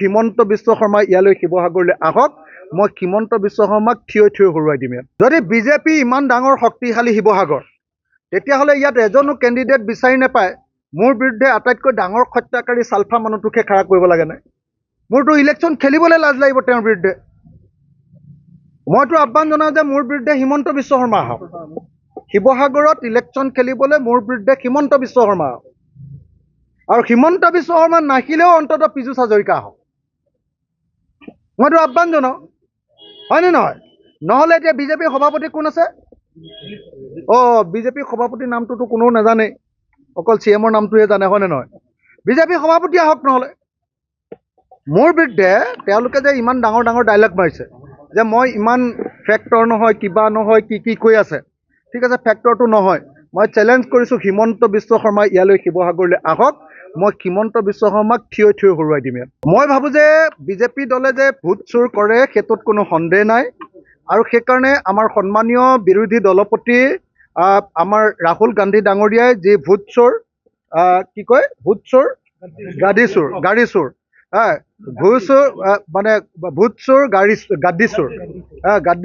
হিমন্ত বিশ্ব শৰ্মা ইয়ালৈ শিৱসাগৰলৈ আহক মই হিমন্ত বিশ্ব শৰ্মাক থিয় হৰুৱাই দিম যদি বিজেপি ইমান ডাঙৰ শক্তিশালী শিৱসাগৰ তেতিয়াহ'লে ইয়াত এজনো কেণ্ডিডেট বিচাৰি নাপায় মোৰ বিৰুদ্ধে আটাইতকৈ ডাঙৰ হত্যাকাৰী চালফা মানুহটোকে খাৰা কৰিব লাগে নাই মোৰতো ইলেকশ্যন খেলিবলৈ লাজ লাগিব তেওঁৰ বিৰুদ্ধে মইতো আহ্বান জনাওঁ যে মোৰ বিৰুদ্ধে হিমন্ত বিশ্ব শৰ্মা আহক শিৱসাগৰত ইলেকশ্যন খেলিবলৈ মোৰ বিৰুদ্ধে হিমন্ত বিশ্ব শৰ্মা আহক আৰু হিমন্ত বিশ্ব শৰ্মা নাহিলেও অন্ততঃ পীযুষ হাজৰিকা আহক মইতো আহ্বান জনাওঁ হয়নে নহয় নহ'লে এতিয়া বিজেপিৰ সভাপতি কোন আছে বিজেপিৰ সভাপতিৰ নামটোতো কোনেও নাজানে অকল CMৰ নামটোহে জানে হয়নে নহয় বিজেপিৰ সভাপতি আহক নহ'লে মোৰ বিৰুদ্ধে তেওঁলোকে যে ইমান ডাঙৰ ডাঙৰ ডাইলগ মাৰিছে যে মই ইমান ফেক্টৰ নহয় কিবা নহয় কি কৈ আছে ঠিক আছে ফেক্টৰটো নহয় মই চেলেঞ্জ কৰিছোঁ হিমন্ত বিশ্ব শৰ্মা ইয়ালৈ শিৱসাগৰলৈ আহক মই হিমন্ত বিশ্ব শৰ্মাক থিয় হৰুৱাই দিম মই ভাবোঁ যে বিজেপি দলে যে ভোট চুৰ কৰে সেইটোত কোনো সন্দেহ নাই আৰু সেইকাৰণে আমাৰ সন্মানীয় বিৰোধী দলপতি আমাৰ ৰাহুল গান্ধী ডাঙৰীয়াই যি ভোট চোৰ কি কয় ভোট চোৰ গাড়ী চোৰ ভোট চোৰ মানে ভোট চোৰ গাড়ী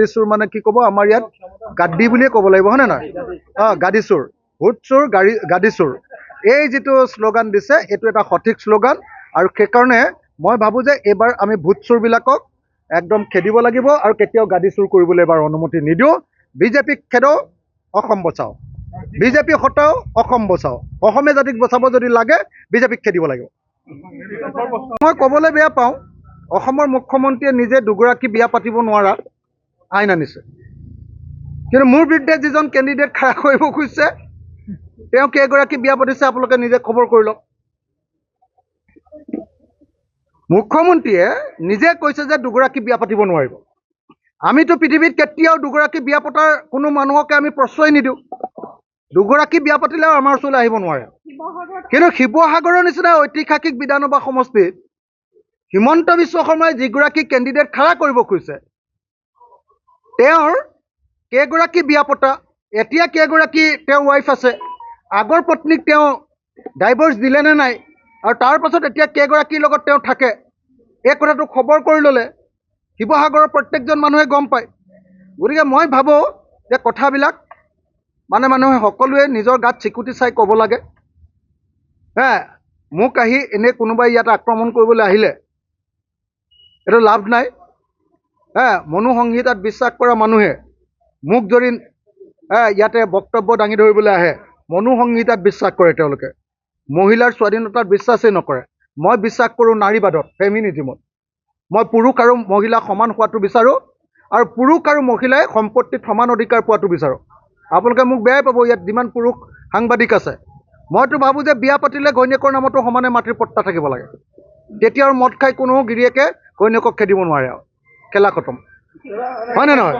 চোৰ মানে কি ক'ব আমাৰ ইয়াত গাদ্দি বুলিয়ে ক'ব লাগিব হয়নে নহয় গাড়ী চোৰ ভোট চোৰ গাড়ী চোৰ এই যিটো শ্লোগান দিছে এইটো এটা সঠিক শ্লোগান আৰু সেইকাৰণে মই ভাবোঁ যে এইবাৰ আমি ভোট চোৰবিলাকক একদম খেদিব লাগিব আৰু কেতিয়াও গাড়ী চোৰ কৰিবলৈ এবাৰ অনুমতি নিদিওঁ বিজেপিক খেদাও অসম বচাও বিজেপি হটাও অসম বচাও অসমীয়া জাতিক বচাব যদি লাগে বিজেপিক খেদিব লাগিব মই ক'বলৈ বেয়া পাওঁ অসমৰ মুখ্যমন্ত্ৰীয়ে নিজে দুগৰাকী বিয়া পাতিব নোৱাৰা আইন আনিছে কিন্তু মোৰ বিৰুদ্ধে যিজন কেণ্ডিডেট খাৰা কৰিব খুজিছে তেওঁ কেইগৰাকী বিয়া পাতিছে আপোনালোকে নিজে খবৰ কৰি লওক মুখ্যমন্ত্ৰীয়ে নিজে কৈছে যে দুগৰাকী বিয়া পাতিব নোৱাৰিব আমিতো পৃথিৱীত কেতিয়াও দুগৰাকী বিয়া পতাৰ কোনো মানুহকে আমি প্ৰশ্ৰয় নিদিওঁ দুগৰাকী বিয়া পাতিলেও আমাৰ ওচৰলৈ আহিব নোৱাৰে কিন্তু শিৱসাগৰৰ নিচিনা ঐতিহাসিক বিধানসভা সমষ্টিত হিমন্ত বিশ্ব শৰ্মাই যিগৰাকী কেণ্ডিডেট খাৰা কৰিব খুজিছে তেওঁৰ কেইগৰাকী বিয়া পতা এতিয়া কেইগৰাকী তেওঁৰ ৱাইফ আছে আগৰ পত্নীক তেওঁ ডাইভৰ্চ দিলে নে নাই আৰু তাৰ পাছত এতিয়া কেইগৰাকীৰ লগত তেওঁ থাকে এই কথাটো খবৰ কৰি ল'লে শিৱসাগৰৰ প্ৰত্যেকজন মানুহে গম পায় গতিকে মই ভাবোঁ যে কথাবিলাক মানুহে সকলোৱে নিজৰ গাত চিকুটি চাই ক'ব লাগে মোক আহি এনেই কোনোবাই ইয়াত আক্ৰমণ কৰিবলৈ আহিলে এইটো লাভ নাই মনুসংহিতাত বিশ্বাস কৰা মানুহে মোক যদি ইয়াতে বক্তব্য দাঙি ধৰিবলৈ আহে মনুসংহিতাত বিশ্বাস কৰে তেওঁলোকে মহিলাৰ স্বাধীনতাত বিশ্বাসেই নকৰে মই বিশ্বাস কৰোঁ নাৰীবাদত ফেমিনিজিমত মই পুৰুষ আৰু মহিলা সমান হোৱাটো বিচাৰোঁ আৰু পুৰুষ আৰু মহিলাই সম্পত্তিত সমান অধিকাৰ পোৱাটো বিচাৰোঁ আপোনালোকে মোক বেয়াই পাব ইয়াত যিমান পুৰুষ সাংবাদিক আছে মইতো ভাবোঁ যে বিয়া পাতিলে ঘৈণীয়েকৰ নামতো সমানে মাতৃৰ পট্টা থাকিব লাগে তেতিয়া আৰু মদ খাই কোনো গিৰিয়েকে ঘৈণীয়েকক খেদিব নোৱাৰে আৰু খেলা খতম হয়নে নহয়